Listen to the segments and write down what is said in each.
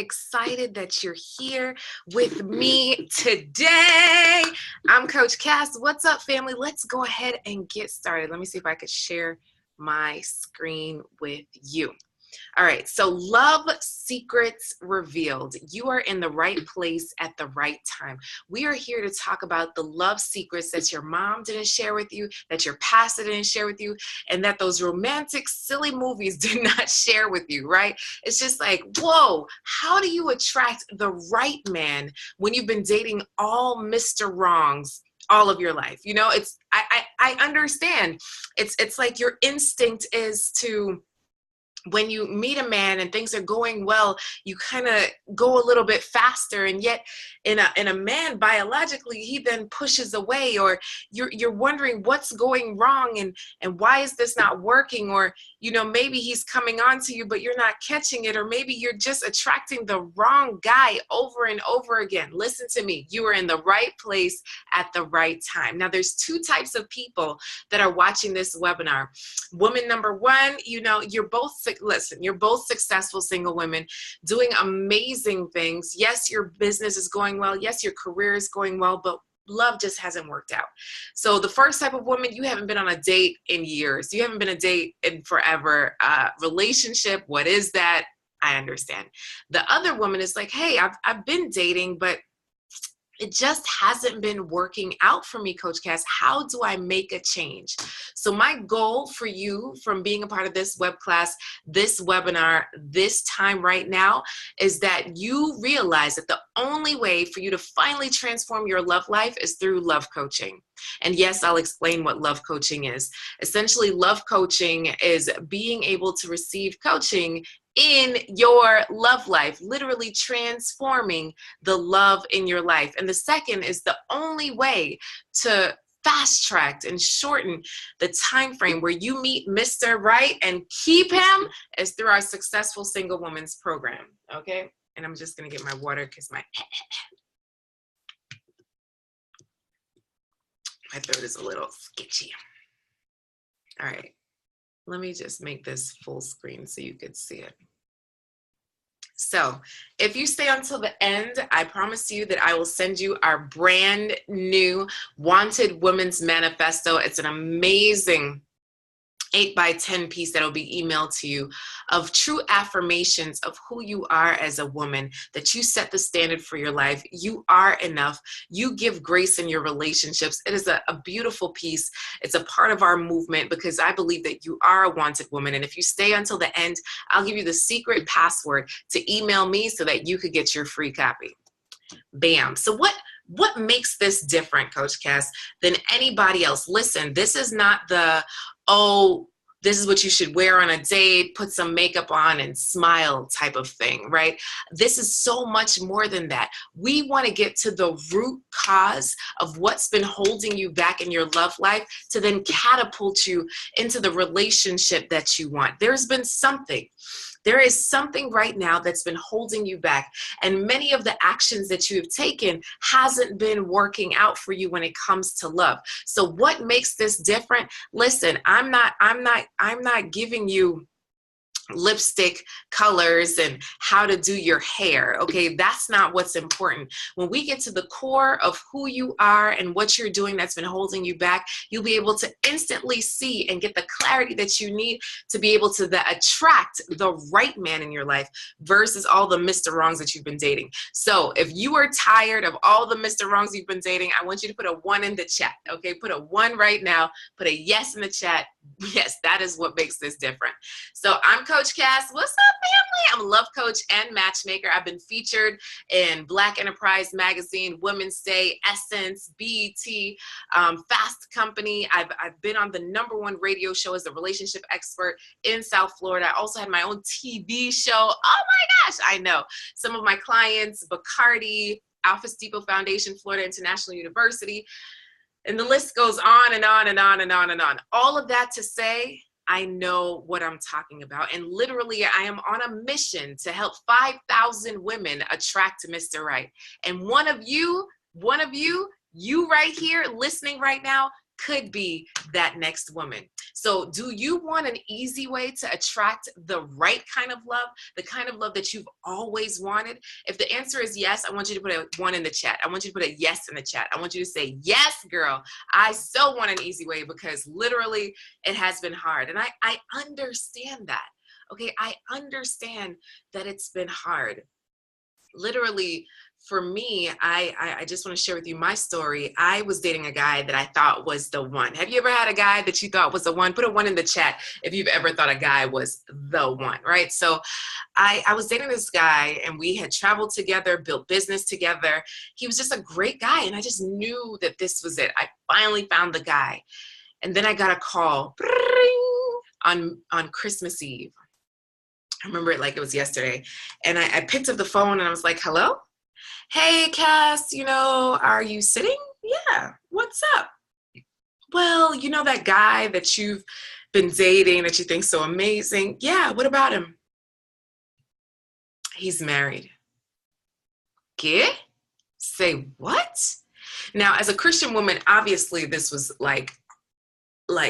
excited that you're here with me today. I'm Coach Cass. What's up, family? Let's go ahead and get started. Let me see if I could share my screen with you. All right, so love secrets revealed. You are in the right place at the right time. We are here to talk about the love secrets that your mom didn't share with you, that your pastor didn't share with you, and that those romantic, silly movies did not share with you, right? It's just like, whoa, how do you attract the right man when you've been dating all Mr. Wrongs all of your life? You know, I understand. It's like your instinct is to, when you meet a man and things are going well, you kind of go a little bit faster, and yet in a man, biologically, he then pushes away, or you're wondering what's going wrong and why is this not working, or maybe he's coming on to you but you're not catching it, or maybe you're just attracting the wrong guy over and over again. Listen to me, you are in the right place at the right time. Now, there's two types of people that are watching this webinar. Woman number one, you're both successful single women doing amazing things. Yes, your business is going well. Yes, your career is going well, but love just hasn't worked out. So the first type of woman, you haven't been on a date in years. You haven't been on a date in forever. Relationship, what is that? I understand. The other woman is like, hey, I've been dating, but it just hasn't been working out for me, Coach Cass. How do I make a change? So my goal for you from being a part of this web class, this webinar, this time right now, is that you realize that the only way for you to finally transform your love life is through love coaching. And yes, I'll explain what love coaching is. Essentially, love coaching is being able to receive coaching in your love life, literally transforming the love in your life. And the second is the only way to fast track and shorten the time frame where you meet Mr. Right and keep him is through our Successful Single Women's program. Okay, and I'm just gonna get my water because my throat is a little sketchy. All right. Let me just make this full screen so you could see it. So if you stay until the end, I promise you that I will send you our brand new Wanted Women's Manifesto. It's an amazing 8x10 piece that will be emailed to you of true affirmations of who you are as a woman, that you set the standard for your life. You are enough. You give grace in your relationships. It is a beautiful piece. It's a part of our movement because I believe that you are a wanted woman. And if you stay until the end, I'll give you the secret password to email me so that you could get your free copy. Bam. So what makes this different, Coach Cass, than anybody else? Listen, this is not the, oh, this is what you should wear on a date, put some makeup on and smile type of thing, right? This is so much more than that. We want to get to the root cause of what's been holding you back in your love life to then catapult you into the relationship that you want. There's been something. There is something right now that's been holding you back, and many of the actions that you have taken hasn't been working out for you when it comes to love. So what makes this different? Listen, I'm not giving you lipstick colors and how to do your hair. Okay, that's not what's important. When we get to the core of who you are and what you're doing that's been holding you back, you'll be able to instantly see and get the clarity that you need to be able to attract the right man in your life versus all the Mr. Wrongs that you've been dating. So if you are tired of all the Mr. Wrongs you've been dating, I want you to put a 1 in the chat. Okay, put a 1 right now, put a yes in the chat. Yes, that is what makes this different. So I'm Coach Cass. What's up, family? I'm a love coach and matchmaker. I've been featured in Black Enterprise Magazine, Women's Day, Essence, BET, Fast Company. I've been on the #1 radio show as a relationship expert in South Florida. I also had my own TV show. Oh my gosh, I know. Some of my clients, Bacardi, Alpha Depot Foundation, Florida International University, and the list goes on and on and on and on and on. All of that to say, I know what I'm talking about. And literally, I am on a mission to help 5,000 women attract Mr. Right. And one of you right here listening right now could be that next woman. So do you want an easy way to attract the right kind of love, the kind of love that you've always wanted? If the answer is yes, I want you to put a 1 in the chat. I want you to put a yes in the chat. I want you to say, yes, girl, I so want an easy way, because literally it has been hard. And I understand that. Okay, I understand that it's been hard. Literally, for me, I just want to share with you my story. I was dating a guy that I thought was the one. Have you ever had a guy that you thought was the one? Put a 1 in the chat if you've ever thought a guy was the one, right? So I was dating this guy, and we had traveled together, built business together. He was just a great guy, and I just knew that this was it. I finally found the guy. And then I got a call on Christmas Eve. I remember it like it was yesterday. And I picked up the phone and I was like, hello? Hey, Cass, are you sitting? Yeah, what's up? Well, that guy that you've been dating that you think so amazing? Yeah, what about him? He's married. ¿Qué? Say what? Now, as a Christian woman, obviously this was like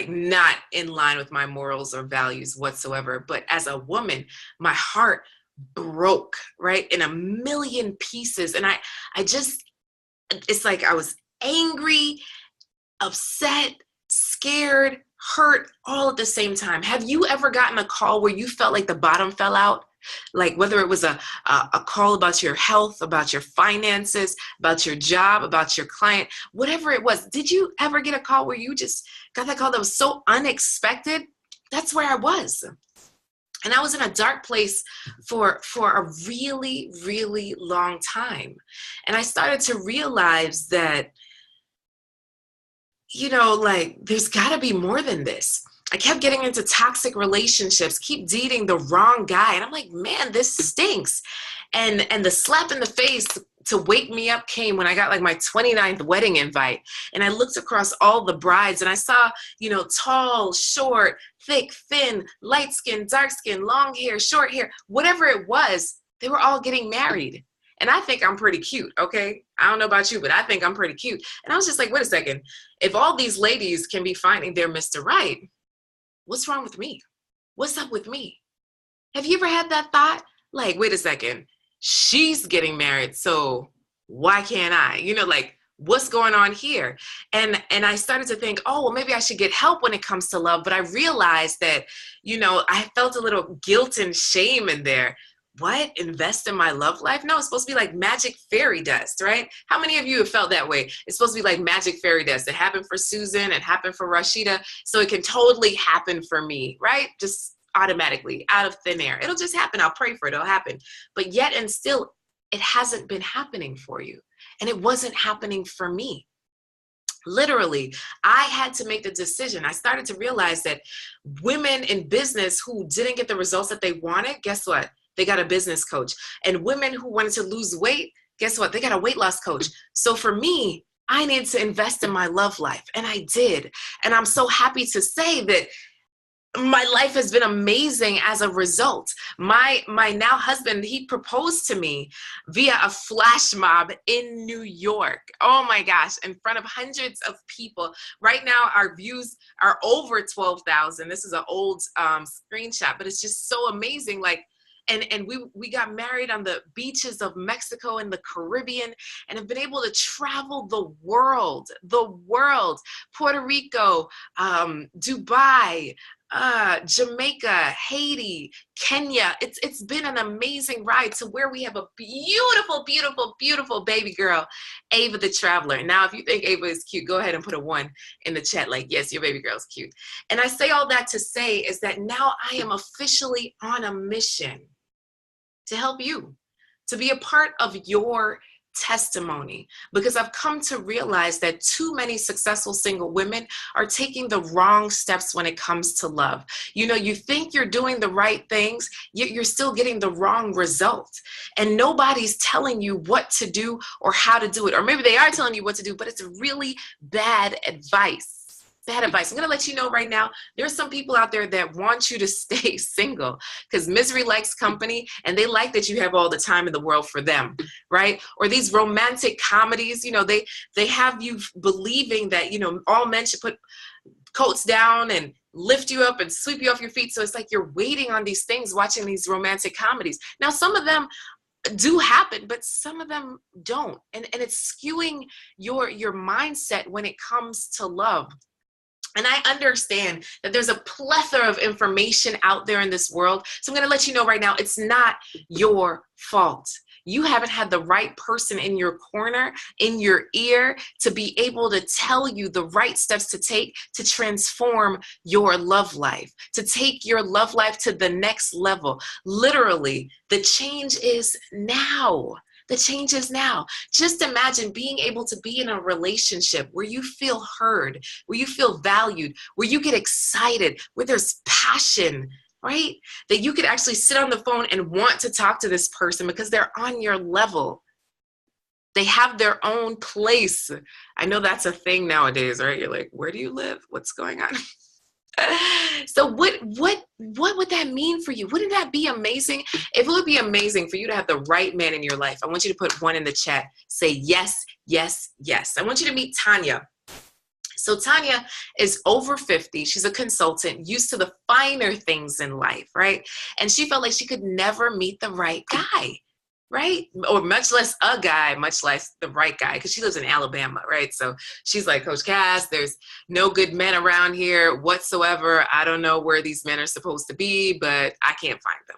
not in line with my morals or values whatsoever. But as a woman, my heart broke, right, in a million pieces. And it's like I was angry, upset, scared, hurt, all at the same time. Have you ever gotten a call where you felt like the bottom fell out? Like whether it was a call about your health, about your finances, about your job, about your client, whatever it was. Did you ever get a call where you just got that call that was so unexpected? That's where I was. And I was in a dark place for a really, really long time. And I started to realize that, there's got to be more than this. I kept getting into toxic relationships, keep dating the wrong guy. And I'm like, man, this stinks. And the slap in the face to wake me up came when I got like my 29th wedding invite. And I looked across all the brides and I saw, tall, short, thick, thin, light skin, dark skin, long hair, short hair, whatever it was, they were all getting married. And I think I'm pretty cute, okay? I don't know about you, but I think I'm pretty cute. And I was just like, wait a second. If all these ladies can be finding their Mr. Right, what's wrong with me? What's up with me? Have you ever had that thought? Like, wait a second, she's getting married, so why can't I? What's going on here? And I started to think, oh, well, maybe I should get help when it comes to love. But I realized that, I felt a little guilt and shame in there. What? Invest in my love life? No, it's supposed to be like magic fairy dust, right? How many of you have felt that way? It's supposed to be like magic fairy dust. It happened for Susan, it happened for Rashida, so it can totally happen for me, right? Just automatically, out of thin air. It'll just happen. I'll pray for it. It'll happen. But yet and still, it hasn't been happening for you. And it wasn't happening for me. Literally, I had to make the decision. I started to realize that women in business who didn't get the results that they wanted, guess what? They got a business coach. And women who wanted to lose weight, guess what? They got a weight loss coach. So for me, I needed to invest in my love life. And I did. And I'm so happy to say that my life has been amazing as a result. My now husband, he proposed to me via a flash mob in New York. Oh my gosh, in front of hundreds of people. Right now, our views are over 12,000. This is an old screenshot, but it's just so amazing. And we got married on the beaches of Mexico and the Caribbean, and have been able to travel the world, Puerto Rico, Dubai, Jamaica, Haiti, Kenya. It's been an amazing ride to where we have a beautiful, beautiful, beautiful baby girl, Ava the Traveler. Now, if you think Ava is cute, go ahead and put a 1 in the chat. Like, yes, your baby girl's cute. And I say all that to say is that now I am officially on a mission to help you, to be a part of your testimony, because I've come to realize that too many successful single women are taking the wrong steps when it comes to love. You think you're doing the right things, yet you're still getting the wrong result. And nobody's telling you what to do or how to do it. Or maybe they are telling you what to do, but it's really bad advice. bad advice. I'm going to let you know right now, there's some people out there that want you to stay single because misery likes company and they like that you have all the time in the world for them, right? Or these romantic comedies, you know, they have you believing that, you know, all men should put coats down and lift you up and sweep you off your feet. So it's like you're waiting on these things, watching these romantic comedies. Now, some of them do happen, but some of them don't. And it's skewing your mindset when it comes to love. And I understand that there's a plethora of information out there in this world. So I'm going to let you know right now, it's not your fault. You haven't had the right person in your corner, in your ear, to be able to tell you the right steps to take to transform your love life, to take your love life to the next level. Literally, the change is now. The change is now. Just imagine being able to be in a relationship where you feel heard, where you feel valued, where you get excited, where there's passion, right? That you could actually sit on the phone and want to talk to this person because they're on your level. They have their own place. I know that's a thing nowadays, right? You're like, where do you live? What's going on? So what would that mean for you? Wouldn't that be amazing? If it would be amazing for you to have the right man in your life, I want you to put one in the chat. Say yes, yes, yes. I want you to meet Tanya. So Tanya is over 50. She's a consultant, used to the finer things in life, right? And she felt like she could never meet the right guy, right? Or much less a guy, much less the right guy, because she lives in Alabama, right? So she's like, Coach Cass, there's no good men around here whatsoever. I don't know where these men are supposed to be, but I can't find them.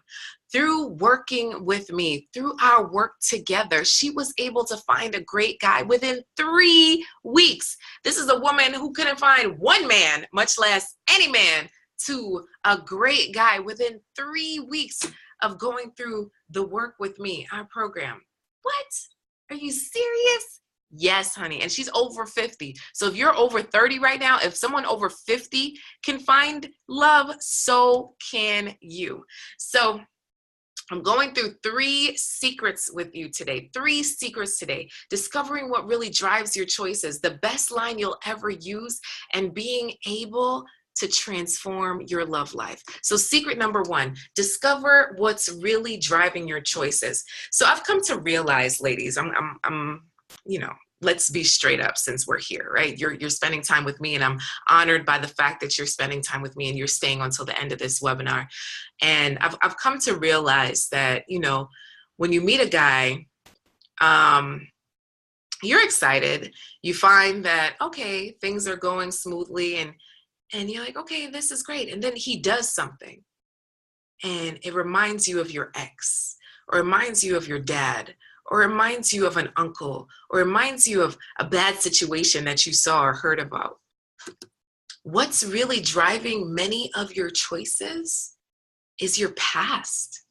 Through working with me, through our work together, she was able to find a great guy within 3 weeks. This is a woman who couldn't find one man, much less any man, to a great guy within 3 weeks of going through the work with me, our program. What? Are you serious? Yes, honey. And she's over 50. So if you're over 30 right now, if someone over 50 can find love, so can you. So I'm going through 3 secrets with you today. 3 secrets today. Discovering what really drives your choices, the best line you'll ever use, and being able to transform your love life. So secret number 1, discover what's really driving your choices. So I've come to realize, ladies, I'm you know, let's be straight up since we're here, right? You're spending time with me, and I'm honored by the fact that you're spending time with me and you're staying until the end of this webinar. And I've come to realize that, you know, when you meet a guy, you're excited. You find that, okay, things are going smoothly, and you're like, okay, this is great. And then he does something and it reminds you of your ex, or reminds you of your dad, or reminds you of an uncle, or reminds you of a bad situation that you saw or heard about. What's really driving many of your choices is your past.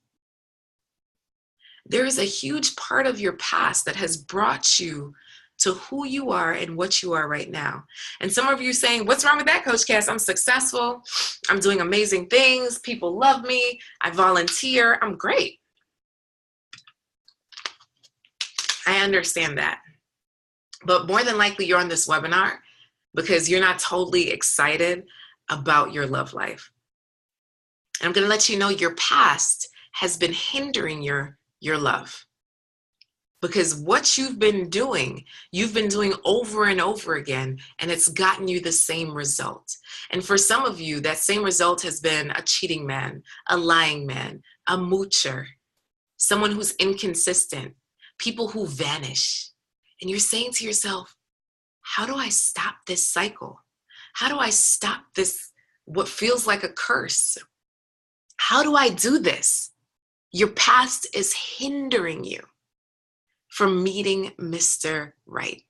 There is a huge part of your past that has brought you to who you are and what you are right now. And some of you saying, what's wrong with that, Coach Cass? I'm successful. I'm doing amazing things. People love me. I volunteer. I'm great. I understand that. But more than likely, you're on this webinar because you're not totally excited about your love life. And I'm going to let you know your past has been hindering your love. Because what you've been doing over and over again, and it's gotten you the same result. And for some of you, that same result has been a cheating man, a lying man, a moocher, someone who's inconsistent, people who vanish. And you're saying to yourself, how do I stop this cycle? How do I stop this, what feels like a curse? How do I do this? Your past is hindering you from meeting Mr. Right.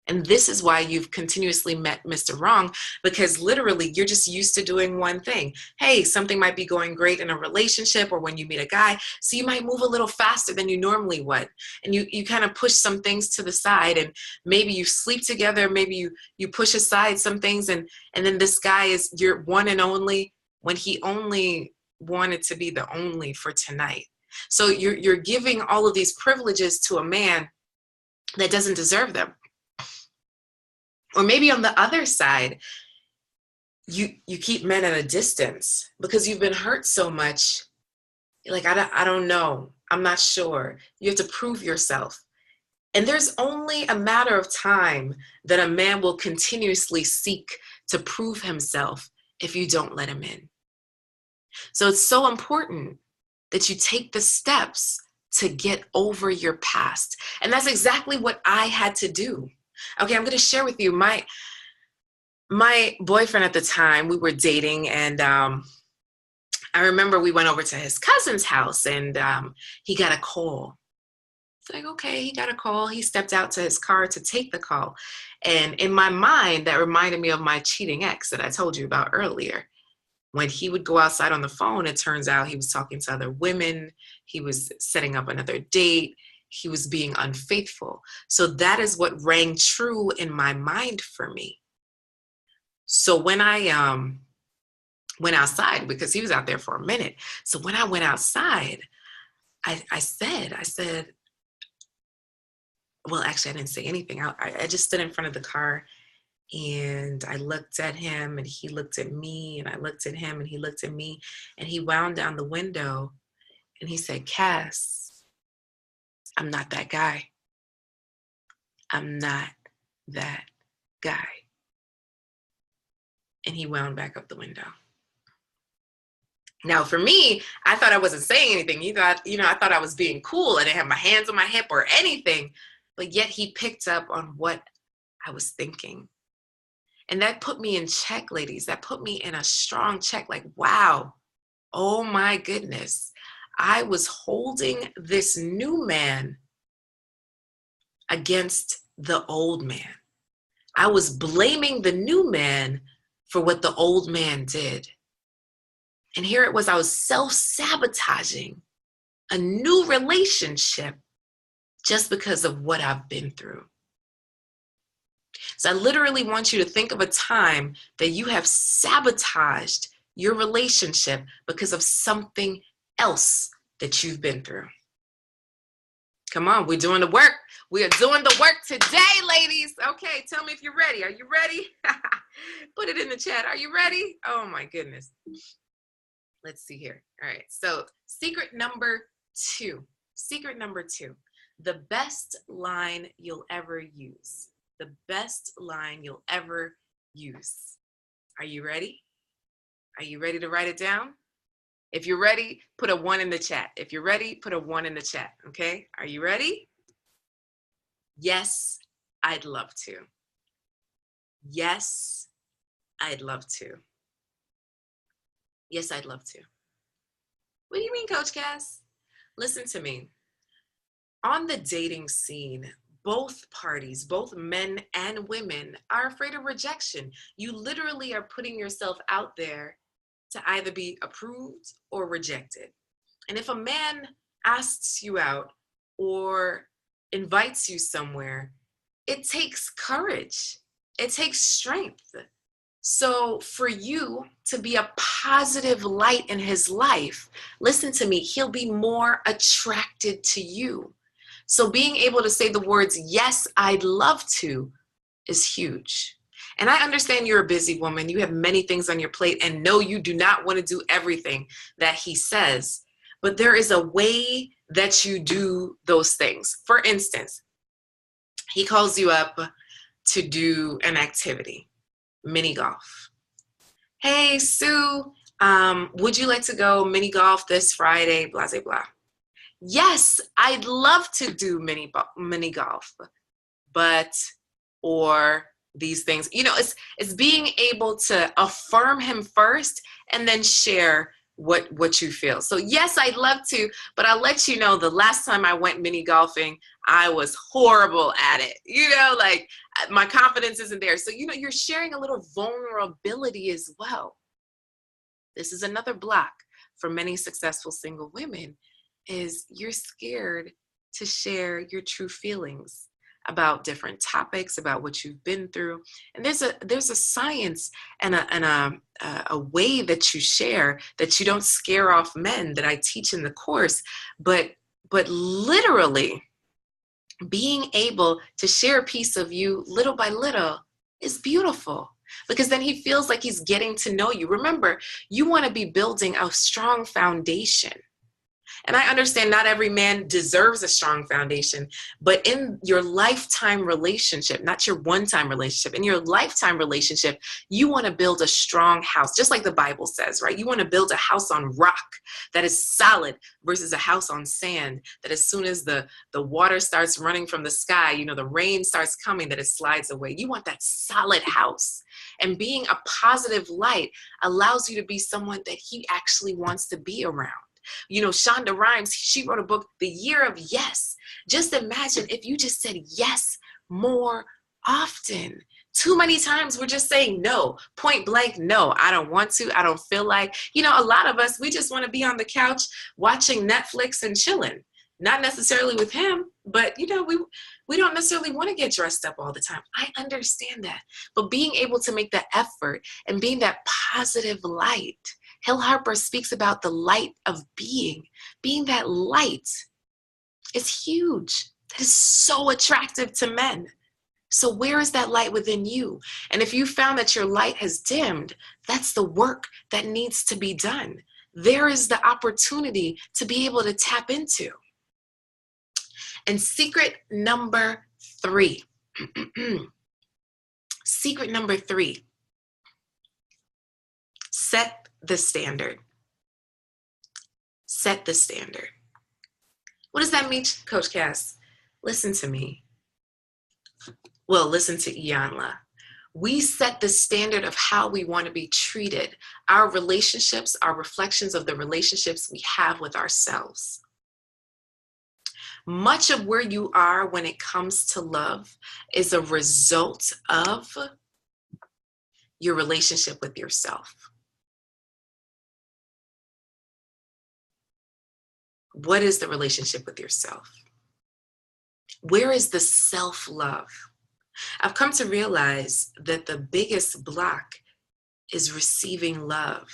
And this is why you've continuously met Mr. Wrong, because literally you're just used to doing one thing. Hey, something might be going great in a relationship or when you meet a guy, so you might move a little faster than you normally would. And you kind of push some things to the side, and maybe you sleep together, maybe you push aside some things, and then this guy is your one and only when he only wanted to be the only for tonight. So you're giving all of these privileges to a man that doesn't deserve them. Or maybe on the other side, you keep men at a distance because you've been hurt so much. Like, I don't know. I'm not sure. You have to prove yourself. And there's only a matter of time that a man will continuously seek to prove himself if you don't let him in. So it's so important that you take the steps to get over your past. And that's exactly what I had to do. Okay, I'm going to share with you my boyfriend at the time. We were dating, and I remember we went over to his cousin's house, and he got a call. It's like, okay, he got a call. He stepped out to his car to take the call. And in my mind, that reminded me of my cheating ex that I told you about earlier. When he would go outside on the phone, it turns out he was talking to other women. He was setting up another date. He was being unfaithful. So that is what rang true in my mind for me. So when I went outside, because he was out there for a minute. So when I went outside, I said, well, actually, I didn't say anything. I just stood in front of the car, and I looked at him, and he looked at me, and I looked at him, and he looked at me, and he wound down the window, and he said, Cass, I'm not that guy. I'm not that guy. And he wound back up the window. Now, for me, I thought I wasn't saying anything. He thought, I thought I was being cool. I didn't have my hands on my hip or anything. But yet he picked up on what I was thinking. And that put me in check, ladies. That put me in a strong check. Like, wow, oh my goodness. I was holding this new man against the old man. I was blaming the new man for what the old man did. And here it was, I was self-sabotaging a new relationship just because of what I've been through. So I literally want you to think of a time that you have sabotaged your relationship because of something else that you've been through. Come on, we're doing the work. We are doing the work today, ladies. Okay, tell me if you're ready. Are you ready? Put it in the chat. Are you ready? Oh my goodness. Let's see here. All right, so secret number two. Secret number two. The best line you'll ever use. The best line you'll ever use. Are you ready? Are you ready to write it down? If you're ready, put a 1 in the chat. If you're ready, put a 1 in the chat, okay? Are you ready? Yes, I'd love to. Yes, I'd love to. Yes, I'd love to. What do you mean, Coach Cass? Listen to me. On the dating scene, both parties, both men and women, are afraid of rejection. You literally are putting yourself out there to either be approved or rejected. And if a man asks you out or invites you somewhere, it takes courage. It takes strength. So for you to be a positive light in his life, listen to me, he'll be more attracted to you. So being able to say the words, yes, I'd love to, is huge. And I understand you're a busy woman. You have many things on your plate, and no, you do not want to do everything that he says. But there is a way that you do those things. For instance, he calls you up to do an activity, mini golf. Hey, Sue, would you like to go mini golf this Friday? Blah, blah, blah. Yes, I'd love to do mini golf, but, or these things, it's being able to affirm him first and then share what you feel. So yes, I'd love to, but I'll let you know the last time I went mini golfing, I was horrible at it. Like my confidence isn't there. So, you're sharing a little vulnerability as well. This is another block for many successful single women, is you're scared to share your true feelings about different topics, about what you've been through. And there's a science and a way that you share that you don't scare off men that I teach in the course, but literally being able to share a piece of you little by little is beautiful. because then he feels like he's getting to know you. Remember, you want to be building a strong foundation. And I understand not every man deserves a strong foundation, but in your lifetime relationship, not your one-time relationship, in your lifetime relationship, you want to build a strong house, just like the Bible says, right? You want to build a house on rock that is solid versus a house on sand that as soon as the water starts running from the sky, you know, the rain starts coming, that it slides away. You want that solid house. And being a positive light allows you to be someone that he actually wants to be around. You know, Shonda Rhimes, she wrote a book, The Year of Yes. Just imagine if you just said yes more often. Too many times we're just saying no, point blank, no, I don't want to, I don't feel like. You know, a lot of us, we just want to be on the couch watching Netflix and chilling. Not necessarily with him, but you know, we don't necessarily want to get dressed up all the time. I understand that. But being able to make that effort and being that positive light. Hill Harper speaks about the light of being that light is huge. That is so attractive to men. So where is that light within you? And if you found that your light has dimmed, that's the work that needs to be done. There is the opportunity to be able to tap into. And secret number 3. Secret number 3. Set the standard. Set the standard. What does that mean, Coach Cass? Listen to me. Well, listen to Iyanla. We set the standard of how we want to be treated. Our relationships are reflections of the relationships we have with ourselves. Much of where you are when it comes to love is a result of your relationship with yourself. What is the relationship with yourself? Where is the self-love? I've come to realize that the biggest block is receiving love.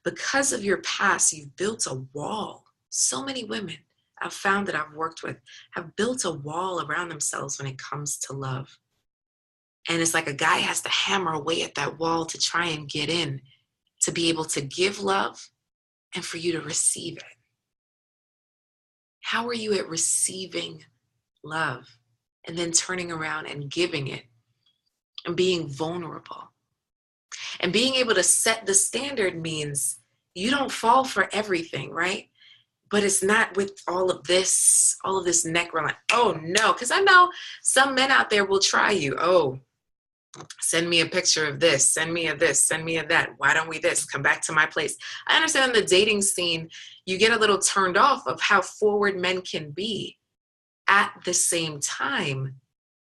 Because of your past, you've built a wall. So many women I've found that I've worked with have built a wall around themselves when it comes to love. And it's like a guy has to hammer away at that wall to try and get in, to be able to give love and for you to receive it. How are you at receiving love and then turning around and giving it and being vulnerable? And being able to set the standard means you don't fall for everything, right? But it's not with all of this neck rolling. Oh no, because I know some men out there will try you. Oh, send me a picture of this, send me a this, send me a that. Why don't we this? Come back to my place. I understand in the dating scene, you get a little turned off of how forward men can be. At the same time,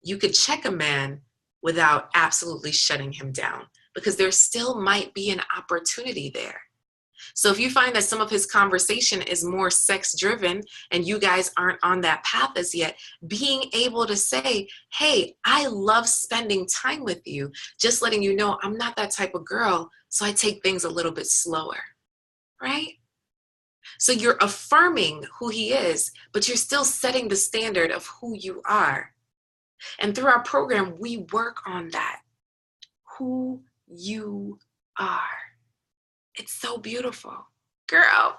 you could check a man without absolutely shutting him down because there still might be an opportunity there. So if you find that some of his conversation is more sex driven and you guys aren't on that path as yet, being able to say, hey, I love spending time with you, just letting you know I'm not that type of girl, so I take things a little bit slower, right? So you're affirming who he is, but you're still setting the standard of who you are. And through our program, we work on that, who you are. It's so beautiful. Girl,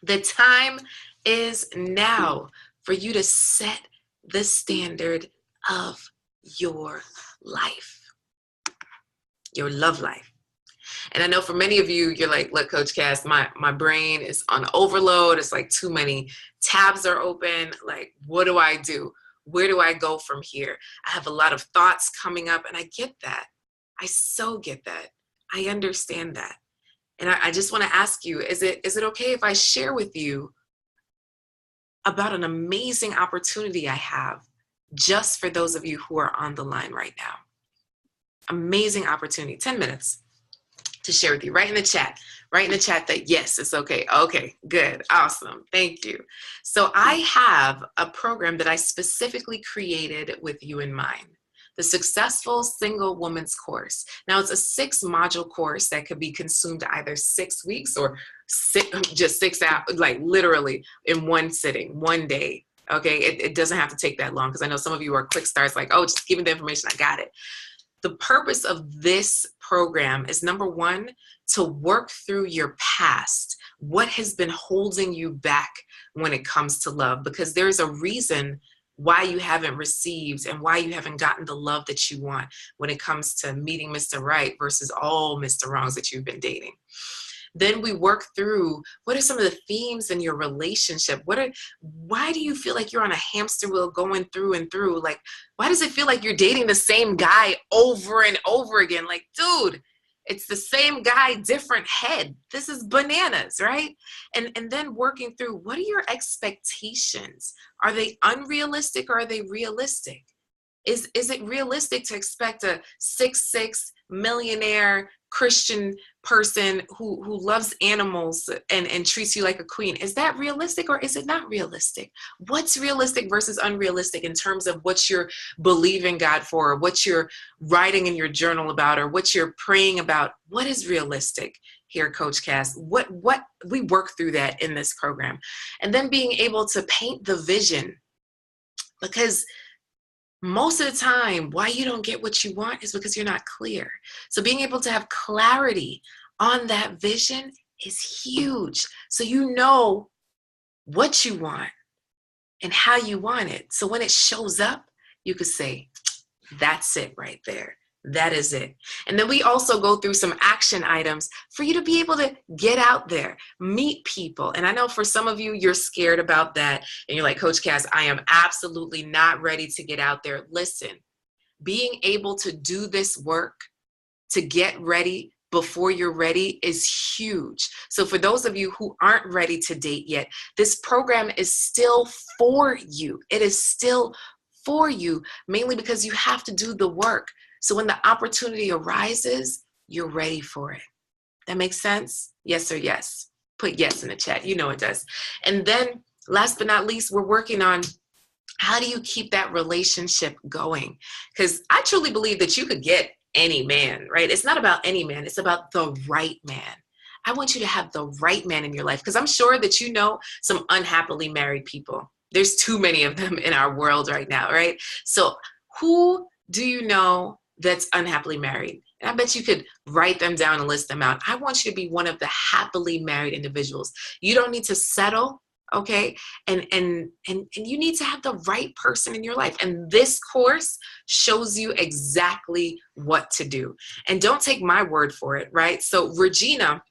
The time is now for you to set the standard of your life, your love life. And I know for many of you, you're like, look, Coach Cass, my brain is on overload. It's like too many tabs are open. Like, what do I do? Where do I go from here? I have a lot of thoughts coming up, and I get that. I so get that. I understand that. And I just want to ask you, is it okay if I share with you about an amazing opportunity I have just for those of you who are on the line right now? Amazing opportunity, 10 minutes to share with you. Write in the chat that yes, it's okay. Okay, good, awesome, thank you. So I have a program that I specifically created with you in mind. The Successful Single Woman's Course. Now it's a 6-module course that could be consumed either 6 weeks or just 6 hours, like literally in one sitting, one day. Okay, it doesn't have to take that long, because I know some of you are quick starts, like, oh, just give me the information, I got it. The purpose of this program is, number one, to work through your past. What has been holding you back when it comes to love? Because there's a reason why you haven't received and why you haven't gotten the love that you want when it comes to meeting Mr. Right versus all Mr. Wrongs that you've been dating. Then we work through, what are some of the themes in your relationship? Why do you feel like you're on a hamster wheel going through and through? Like, why does it feel like you're dating the same guy over and over again? Like, dude, it's the same guy, different head. This is bananas, right? And then working through, what are your expectations? Are they unrealistic or are they realistic? Is it realistic to expect a 6'6" millionaire Christian person who loves animals and treats you like a queen? Is that realistic or is it not realistic? What's realistic versus unrealistic in terms of what you're believing God for, or what you're writing in your journal about, or what you're praying about? What is realistic here, Coach Cass? What we work through that in this program. And then being able to paint the vision, because most of the time, why you don't get what you want is because you're not clear. So being able to have clarity on that vision is huge. So you know what you want and how you want it. So when it shows up, you could say, that's it right there. That is it. And then we also go through some action items for you to be able to get out there, meet people. And I know for some of you, you're scared about that. And you're like, Coach Cass, I am absolutely not ready to get out there. Listen, being able to do this work, to get ready before you're ready, is huge. So for those of you who aren't ready to date yet, this program is still for you. It is still for you, mainly because you have to do the work. So when the opportunity arises, you're ready for it. That makes sense? Yes or yes? Put yes in the chat. You know it does. And then last but not least, we're working on, how do you keep that relationship going? Because I truly believe that you could get any man, right? It's not about any man. It's about the right man. I want you to have the right man in your life, because I'm sure that you know some unhappily married people. There's too many of them in our world right now, right? So who do you know that's unhappily married? And I bet you could write them down and list them out. I want you to be one of the happily married individuals. You don't need to settle, okay? And you need to have the right person in your life. And this course shows you exactly what to do. And don't take my word for it, right? So Regina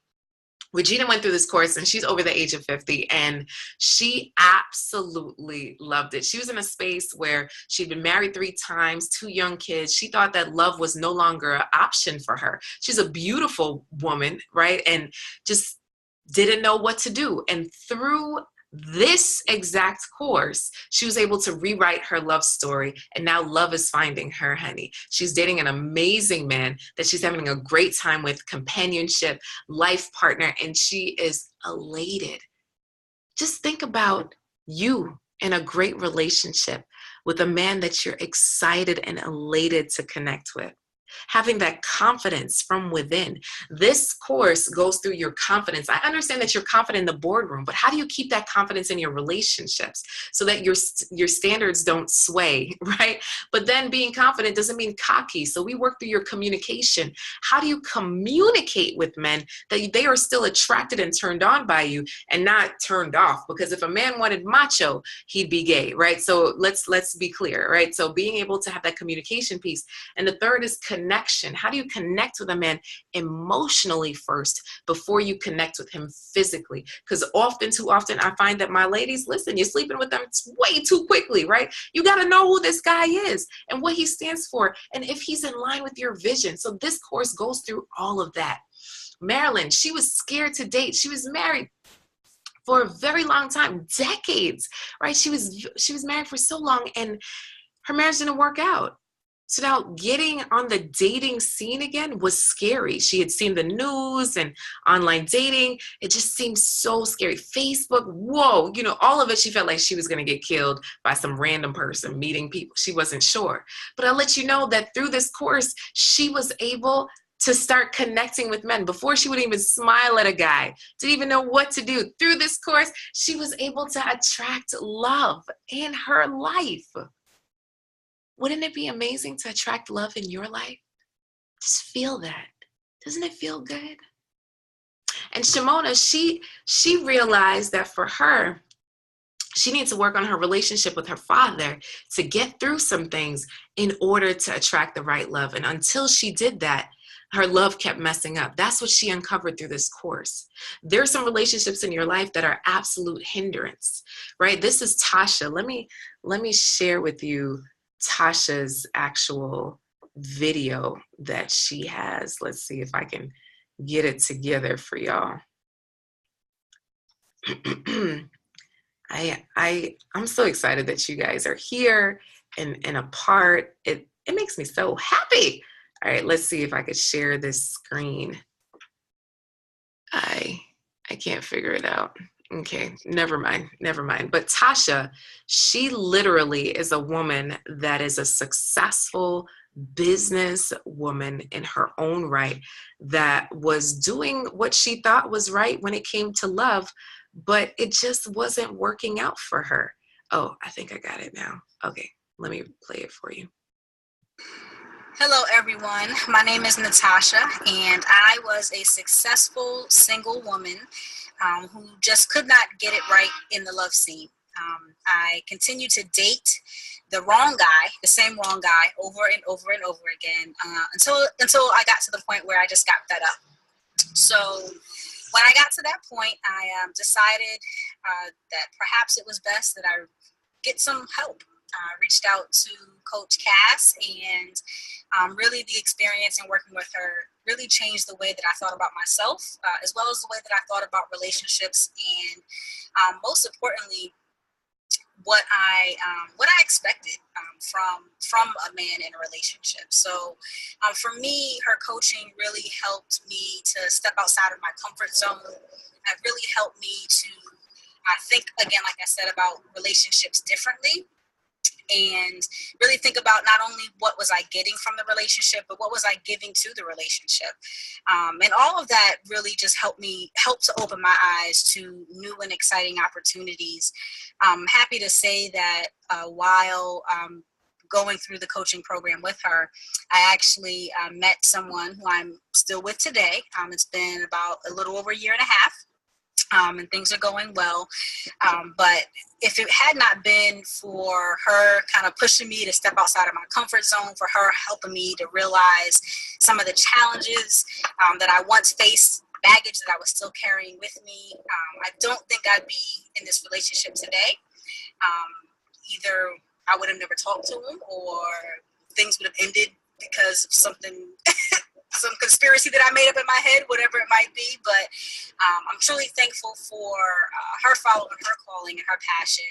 went through this course, and she's over the age of 50, and she absolutely loved it. She was in a space where she'd been married 3 times, 2 young kids. She thought that love was no longer an option for her. She's a beautiful woman, right? And just didn't know what to do. And through this exact course, she was able to rewrite her love story, and now love is finding her, honey. She's dating an amazing man that she's having a great time with, companionship, life partner, and she is elated. Just think about you in a great relationship with a man that you're excited and elated to connect with. Having that confidence from within. This course goes through your confidence. I understand that you're confident in the boardroom, but how do you keep that confidence in your relationships so that your standards don't sway, right? But then being confident doesn't mean cocky. So we work through your communication. How do you communicate with men that they are still attracted and turned on by you and not turned off? Because if a man wanted macho, he'd be gay, right? So let's be clear, right? So being able to have that communication piece. And the third is connection. How do you connect with a man emotionally first before you connect with him physically? Because too often I find that my ladies, listen, you're sleeping with them way too quickly, right? You got to know who this guy is and what he stands for and if he's in line with your vision. So this course goes through all of that. Marilyn, she was scared to date. She was married for a very long time, decades, right? She was married for so long and her marriage didn't work out. So now getting on the dating scene again was scary. She had seen the news and online dating. It just seemed so scary. Facebook, whoa, all of it. She felt like she was going to get killed by some random person meeting people. She wasn't sure. But I'll let you know that through this course, she was able to start connecting with men. Before she would even smile at a guy, didn't even know what to do. Through this course, she was able to attract love in her life. Wouldn't it be amazing to attract love in your life? Just feel that. Doesn't it feel good? And Shimona, she realized that for her, she needs to work on her relationship with her father to get through some things in order to attract the right love. And until she did that, her love kept messing up. That's what she uncovered through this course. There are some relationships in your life that are absolute hindrance, right? This is Tasha. Let me share with you Tasha's actual video that she has. Let's see if I can get it together for y'all. I'm so excited that you guys are here and a part. It makes me so happy. All right, let's see if I could share this screen. I can't figure it out. Okay, never mind. But Tasha, she literally is a woman that is a successful business woman in her own right, that was doing what she thought was right when it came to love, but it just wasn't working out for her. Oh, I think I got it now. Okay, let me play it for you. Hello everyone, my name is Natasha, and I was a successful single woman who just could not get it right in the love scene. I continued to date the wrong guy, the same wrong guy, over and over and over again until I got to the point where I just got fed up. So when I got to that point, I decided that perhaps it was best that I get some help. Reached out to Coach Cass, and really the experience in working with her really changed the way that I thought about myself, as well as the way that I thought about relationships, and most importantly, what I expected from a man in a relationship. So for me, her coaching really helped me to step outside of my comfort zone. It really helped me to think, again, like I said, about relationships differently, and really think about not only what was I getting from the relationship, but what was I giving to the relationship. And all of that really just helped to open my eyes to new and exciting opportunities. I'm happy to say that while going through the coaching program with her, I actually met someone who I'm still with today. It's been about a little over a year and a half. And things are going well. But if it had not been for her kind of pushing me to step outside of my comfort zone, for her helping me to realize some of the challenges that I once faced, baggage that I was still carrying with me, I don't think I'd be in this relationship today. Either I would have never talked to him, or things would have ended because of something some conspiracy that I made up in my head, whatever it might be. But I'm truly thankful for her following her calling and her passion,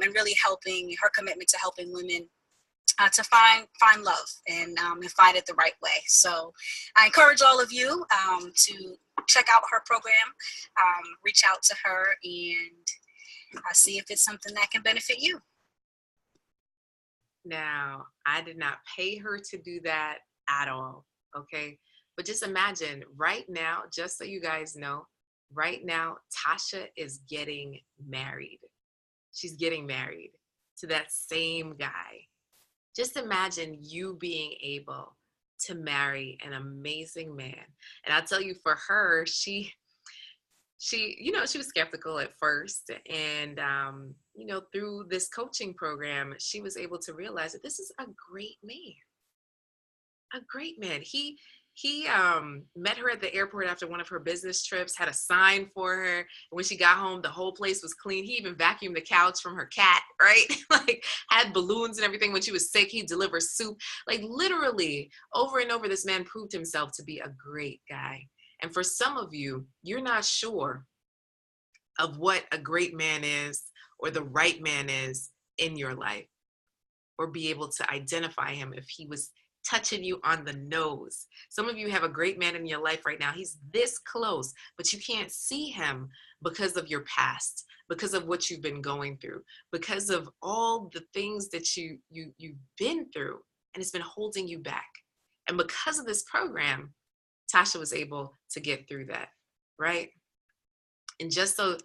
and really helping her commitment to helping women to find love and find it the right way. So I encourage all of you to check out her program, reach out to her, and see if it's something that can benefit you. Now, I did not pay her to do that at all. Okay. But just imagine right now, just so you guys know, right now, Tasha is getting married. She's getting married to that same guy. Just imagine you being able to marry an amazing man. And I'll tell you, for her, she was skeptical at first. And, through this coaching program, she was able to realize that this is a great man. A great man. He met her at the airport after one of her business trips, had a sign for her. And when she got home, the whole place was clean. He even vacuumed the couch from her cat, right? Like, had balloons and everything. When she was sick, he'd deliver soup. Like, literally, over and over, this man proved himself to be a great guy. And for some of you, you're not sure of what a great man is or the right man is in your life, or be able to identify him if he was touching you on the nose. Some of you have a great man in your life right now. He's this close, but you can't see him because of your past, because of what you've been going through, because of all the things that you've been through, and it's been holding you back. And because of this program, Tasha was able to get through that, right? And just so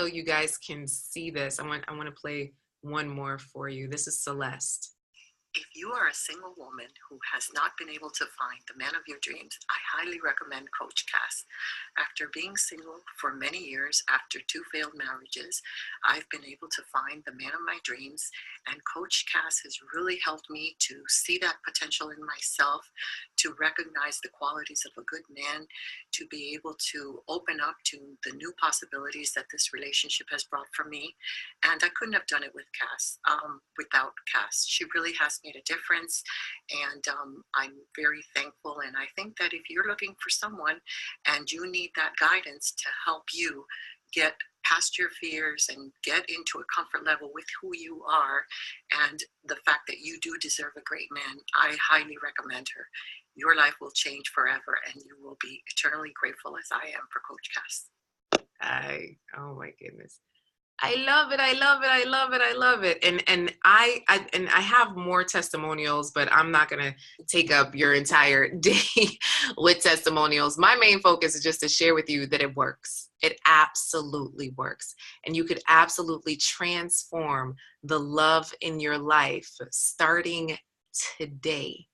you guys can see this, I want to play one more for you. This is Celeste. If you are a single woman who has not been able to find the man of your dreams, I highly recommend Coach Cass. After being single for many years, after 2 failed marriages, I've been able to find the man of my dreams, and Coach Cass has really helped me to see that potential in myself, to recognize the qualities of a good man, to be able to open up to the new possibilities that this relationship has brought for me. And I couldn't have done it with Cass, without Cass. She really has made a difference, and I'm very thankful. And I think that if you're looking for someone and you need that guidance to help you get past your fears and get into a comfort level with who you are and the fact that you do deserve a great man, I highly recommend her. Your life will change forever, and you will be eternally grateful as I am for Coach Cass. Oh my goodness. I love it. I love it. I love it. I love it. And I have more testimonials, but I'm not going to take up your entire day with testimonials. My main focus is just to share with you that it works. It absolutely works. And you could absolutely transform the love in your life starting today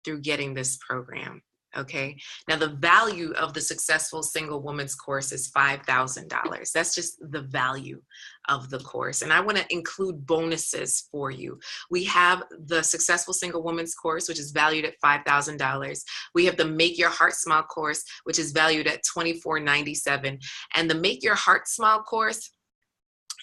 through getting this program. Okay. Now, the value of the Successful Single Woman's course is $5,000. That's just the value of the course. And I want to include bonuses for you. We have the Successful Single Woman's course, which is valued at $5,000. We have the Make Your Heart Smile course, which is valued at $24.97. And the Make Your Heart Smile course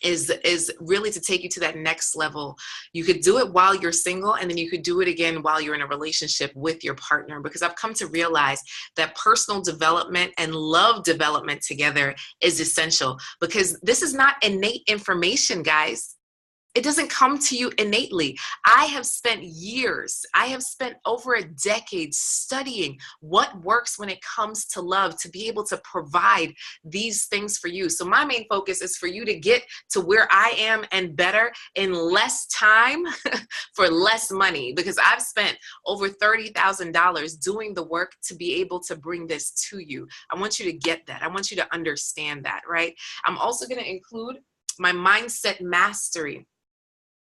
is really to take you to that next level. You could do it while you're single, and then you could do it again while you're in a relationship with your partner, because I've come to realize that personal development and love development together is essential, because this is not innate information, guys. It doesn't come to you innately. I have spent years, I have spent over a decade studying what works when it comes to love, to be able to provide these things for you. So my main focus is for you to get to where I am and better in less time for less money, because I've spent over $30,000 doing the work to be able to bring this to you. I want you to get that. I want you to understand that, right? I'm also going to include my mindset mastery.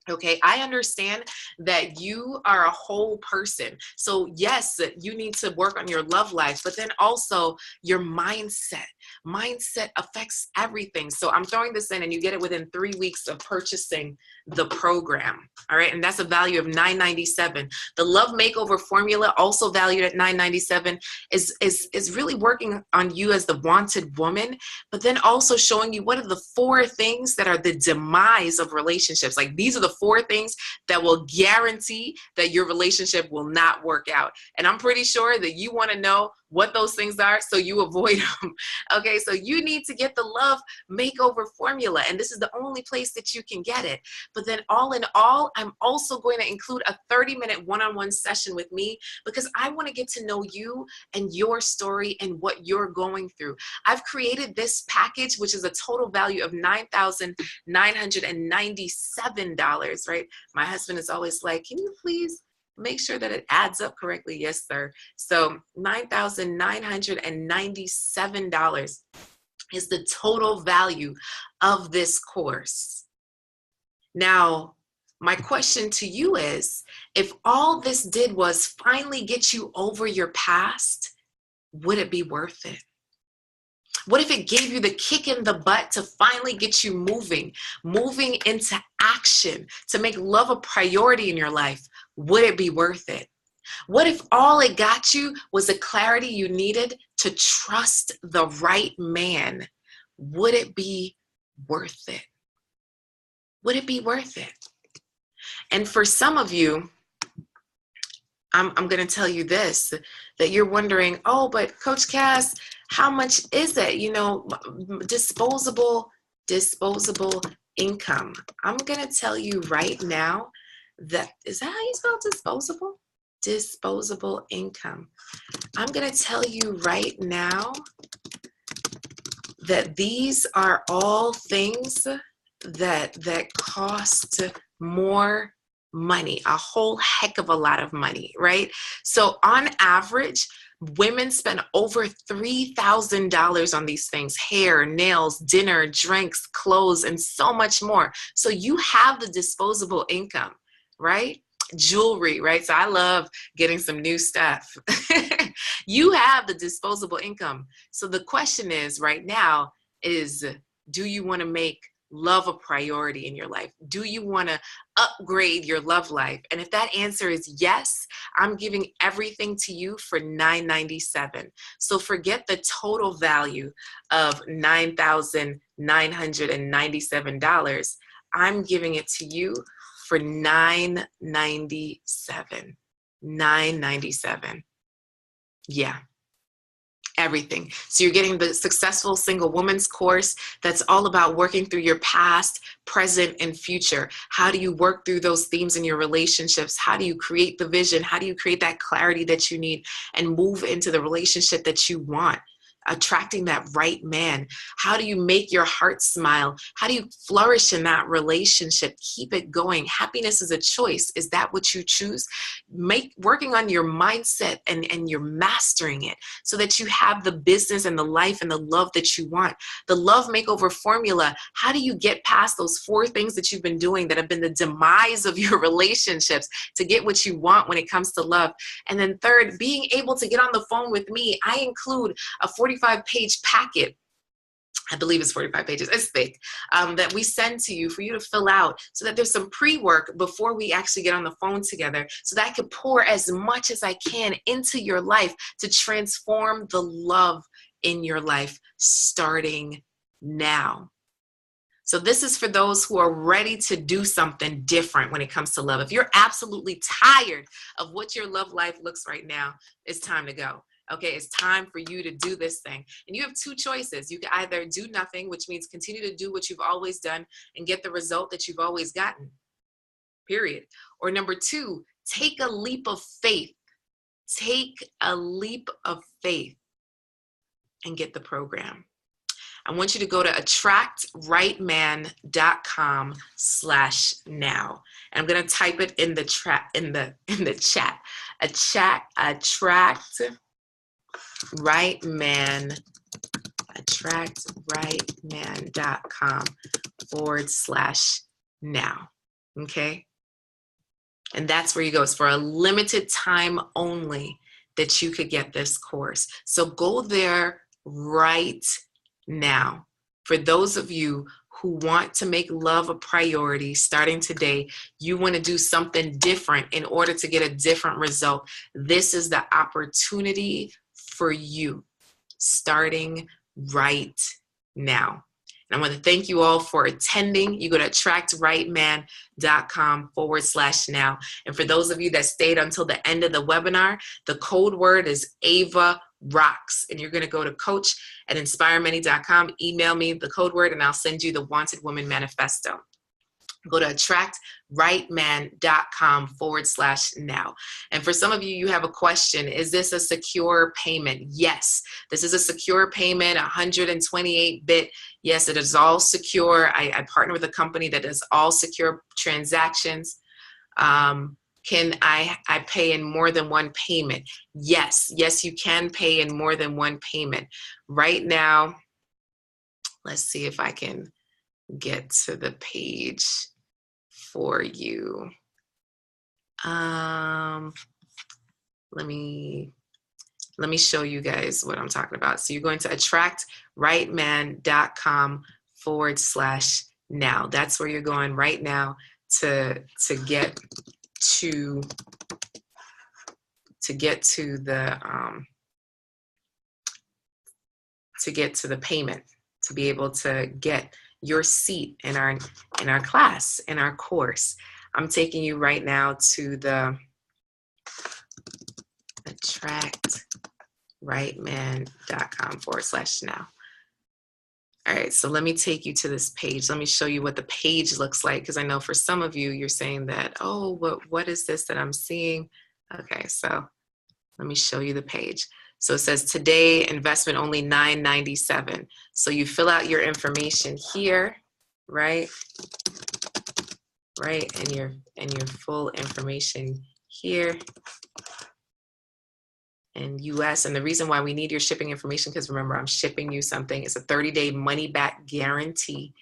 Okay, I understand that you are a whole person. So yes, you need to work on your love life, but then also your mindset. Mindset affects everything. So I'm throwing this in, and you get it within 3 weeks of purchasing the program. All right, and that's a value of $9.97. The Love Makeover Formula, also valued at $9.97, is really working on you as the wanted woman, but then also showing you what are the 4 things that are the demise of relationships. Like, these are the 4 things that will guarantee that your relationship will not work out. And I'm pretty sure that you want to know what those things are so you avoid them. Okay, so you need to get the Love Makeover Formula, and this is the only place that you can get it. But then all in all, I'm also going to include a 30-minute one-on-one session with me, because I want to get to know you and your story and what you're going through. I've created this package, which is a total value of $9,997, right? My husband is always like, can you please make sure that it adds up correctly? Yes, sir. So $9,997 is the total value of this course. Now, my question to you is, if all this did was finally get you over your past, would it be worth it? What if it gave you the kick in the butt to finally get you moving into action, to make love a priority in your life? Would it be worth it? What if all it got you was the clarity you needed to trust the right man? Would it be worth it? Would it be worth it? And for some of you, I'm going to tell you this, that you're wondering, oh, but Coach Cass, how much is it? You know, disposable income. I'm going to tell you right now that, is that how you spell disposable? Disposable income. I'm going to tell you right now that these are all things that cost more money, a whole heck of a lot of money, right? So on average, women spend over $3,000 on these things: hair, nails, dinner, drinks, clothes, and so much more. So you have the disposable income, right? Jewelry, right? So I love getting some new stuff. You have the disposable income. So the question is right now is, do you want to make love a priority in your life? Do you want to upgrade your love life? And if that answer is yes, I'm giving everything to you for $997. So forget the total value of $9,997. I'm giving it to you for $997. $997. Yeah. Everything. So you're getting the Successful Single Woman's course that's all about working through your past, present, and future. How do you work through those themes in your relationships? How do you create the vision? How do you create that clarity that you need and move into the relationship that you want? Attracting that right man. How do you make your heart smile? How do you flourish in that relationship? Keep it going. Happiness is a choice. Is that what you choose? Working on your mindset and you're mastering it so that you have the business and the life and the love that you want. The love makeover formula. How do you get past those 4 things that you've been doing that have been the demise of your relationships to get what you want when it comes to love? And then third, being able to get on the phone with me. I include a 45-page packet. I believe it's 45 pages, it's thick, that we send to you for you to fill out so that there's some pre-work before we actually get on the phone together so that I can pour as much as I can into your life to transform the love in your life starting now. So this is for those who are ready to do something different when it comes to love. If you're absolutely tired of what your love life looks right now, it's time to go. Okay, it's time for you to do this thing. And you have 2 choices. You can either do nothing, which means continue to do what you've always done and get the result that you've always gotten, period. Or number 2, take a leap of faith. Take a leap of faith and get the program. I want you to go to attractrightman.com/now. And I'm going to type it in the chat. attractrightman.com/now. Okay. And that's where you go. It's for a limited time only that you could get this course. So go there right now. For those of you who want to make love a priority starting today, you want to do something different in order to get a different result. This is the opportunity for you starting right now. And I want to thank you all for attending. You go to attractrightman.com/now. And for those of you that stayed until the end of the webinar, the code word is Ava Rocks. And you're going to go to coach@inspiremany.com, email me the code word, and I'll send you the Wanted Woman Manifesto. Go to attractrightman.com/now. And for some of you, you have a question. Is this a secure payment? Yes, this is a secure payment, 128-bit. Yes, it is all secure. I partner with a company that does all secure transactions. Can I pay in more than one payment? Yes, you can pay in more than one payment. Right now, let's see if I can get to the page for you. Let me show you guys what I'm talking about. So you're going to attractrightman.com/now. That's where you're going right now to get to the payment, to be able to get your seat in our class, in our course. I'm taking you right now to the attractrightman.com/now. All right, so let me take you to this page. Let me show you what the page looks like, because I know for some of you, you're saying that, oh, what is this that I'm seeing? Okay, so let me show you the page. So it says today, investment only $997. So you fill out your information here, right? right? And your full information here. And US. And the reason why we need your shipping information, because remember, I'm shipping you something. It's a 30-day money back guarantee.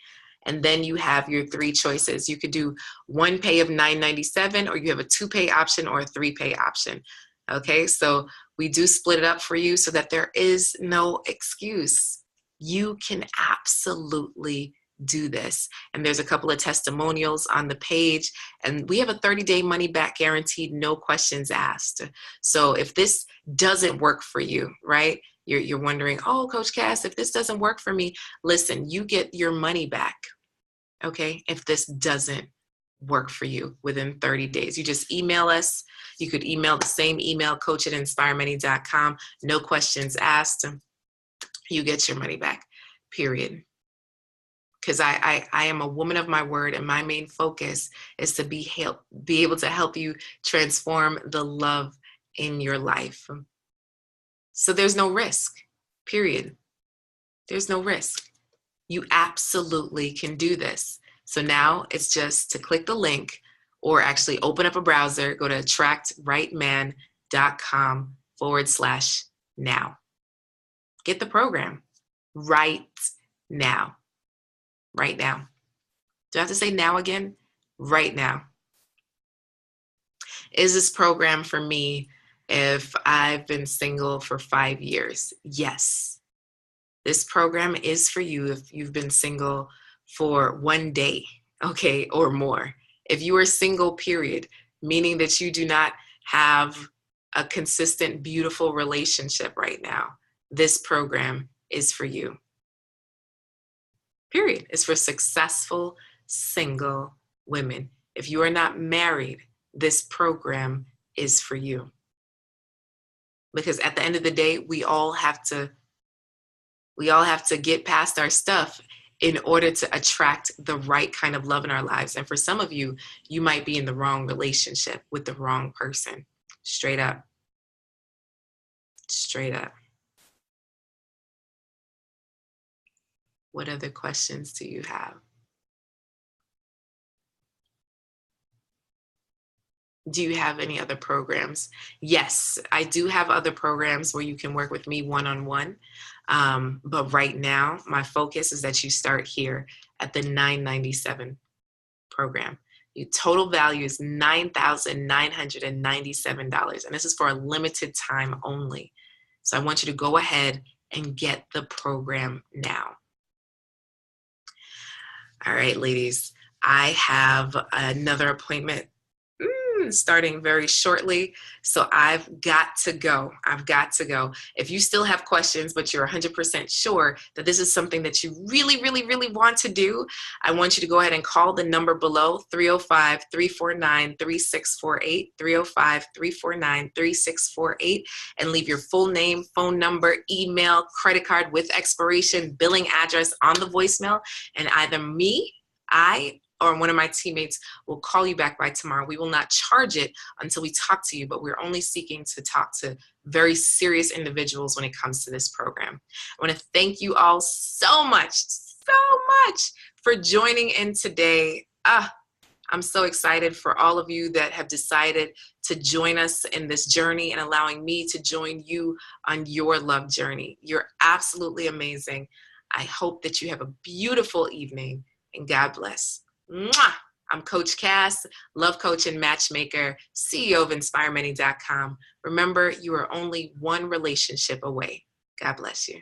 And then you have your 3 choices. You could do 1 pay of $9.97, or you have a 2-pay option or a 3-pay option. Okay, so we do split it up for you so that there is no excuse. You can absolutely do this. And there's a couple of testimonials on the page, and we have a 30-day money back guaranteed, no questions asked. So if this doesn't work for you, right? You're wondering, oh, Coach Cass, if this doesn't work for me, listen, you get your money back, okay? If this doesn't work for you within 30 days. You just email us. You could email the same email, coach@inspiremany.com, no questions asked. You get your money back, period. Because I am a woman of my word, and my main focus is to be able to help you transform the love in your life. So there's no risk, period. There's no risk. You absolutely can do this. So now it's just to click the link, or actually open up a browser, go to attractrightman.com/now. Get the program right now. Right now. Do I have to say now again? Right now. Is this program for me if I've been single for 5 years? Yes. This program is for you if you've been single for 1 day, okay, or more. If you are single, period, meaning that you do not have a consistent, beautiful relationship right now, this program is for you. Period. It's for successful single women. If you are not married, this program is for you. Because at the end of the day, we all have to get past our stuff in order to attract the right kind of love in our lives. And for some of you, you might be in the wrong relationship with the wrong person. Straight up. Straight up. What other questions do you have? Do you have any other programs? Yes, I do have other programs where you can work with me one-on-one. But right now, my focus is that you start here at the $997 program. Your total value is $9,997. And this is for a limited time only. So I want you to go ahead and get the program now. All right, ladies, I have another appointment starting very shortly. So I've got to go. If you still have questions, but you're 100% sure that this is something that you really, really, really want to do, I want you to go ahead and call the number below, 305-349-3648, 305-349-3648, and leave your full name, phone number, email, credit card with expiration, billing address on the voicemail, and either me, or one of my teammates will call you back by tomorrow. We will not charge it until we talk to you, but we're only seeking to talk to very serious individuals when it comes to this program. I want to thank you all so much for joining in today. I'm so excited for all of you that have decided to join us in this journey and allowing me to join you on your love journey. You're absolutely amazing. I hope that you have a beautiful evening, and God bless. Mwah! I'm Coach Cass, love coach and matchmaker, CEO of InspireMany.com. Remember, you are only one relationship away. God bless you.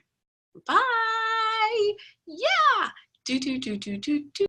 Bye. Yeah. Do.